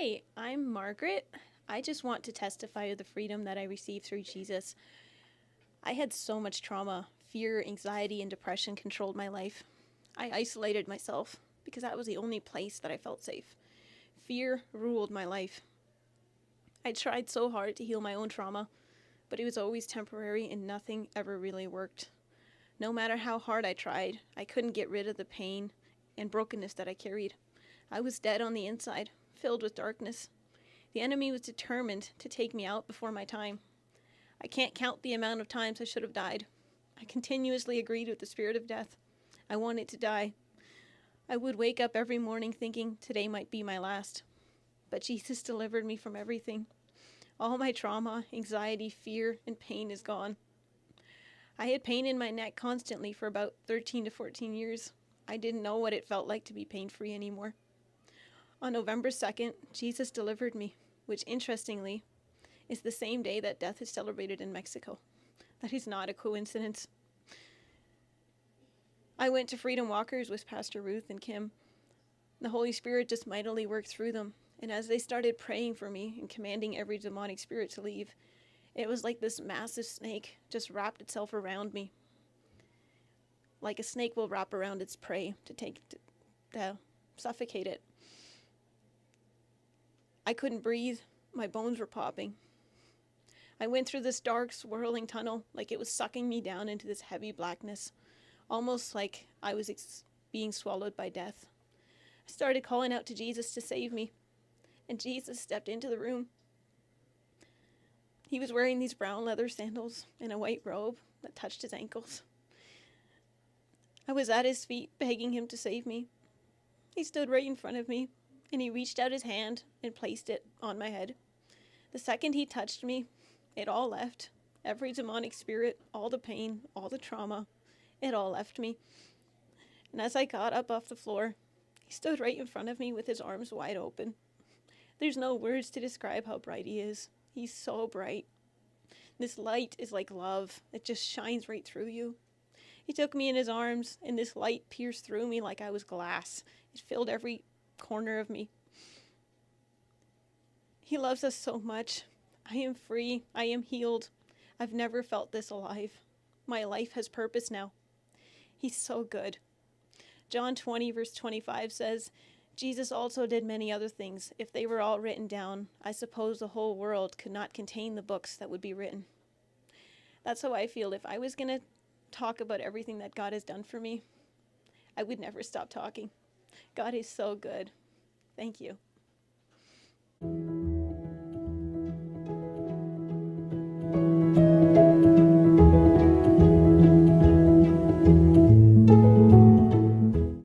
Hi, I'm Margaret. I just want to testify of the freedom that I received through Jesus. I had so much trauma. Fear, anxiety, and depression controlled my life. I isolated myself because that was the only place that I felt safe. Fear ruled my life. I tried so hard to heal my own trauma, but it was always temporary and nothing ever really worked. No matter how hard I tried, I couldn't get rid of the pain and brokenness that I carried. I was dead on the inside, filled with darkness. The enemy was determined to take me out before my time. I can't count the amount of times I should have died. I continuously agreed with the spirit of death. I wanted to die. I would wake up every morning thinking today might be my last. But Jesus delivered me from everything. All my trauma, anxiety, fear, and pain is gone. I had pain in my neck constantly for about 13 to 14 years. I didn't know what it felt like to be pain-free anymore. On November 2nd, Jesus delivered me, which interestingly is the same day that death is celebrated in Mexico. That is not a coincidence. I went to Freedom Walkers with Pastor Ruth and Kim. The Holy Spirit just mightily worked through them, and as they started praying for me and commanding every demonic spirit to leave, it was like this massive snake just wrapped itself around me. Like a snake will wrap around its prey to suffocate it. I couldn't breathe. My bones were popping. I went through this dark, swirling tunnel like it was sucking me down into this heavy blackness, almost like I was being swallowed by death. I started calling out to Jesus to save me, and Jesus stepped into the room. He was wearing these brown leather sandals and a white robe that touched his ankles. I was at his feet, begging him to save me. He stood right in front of me, and he reached out his hand and placed it on my head. The second he touched me, it all left. Every demonic spirit, all the pain, all the trauma, it all left me. And as I got up off the floor, he stood right in front of me with his arms wide open. There's no words to describe how bright he is. He's so bright. This light is like love. It just shines right through you. He took me in his arms, and this light pierced through me like I was glass. It filled every corner of me. He loves us so much. I am free. I am healed. I've never felt this alive. My life has purpose now. He's so good. John 20 verse 25 says, Jesus also did many other things. If they were all written down, I suppose the whole world could not contain the books that would be written. That's how I feel. If I was going to talk about everything that God has done for me, I would never stop talking. God is so good. Thank you.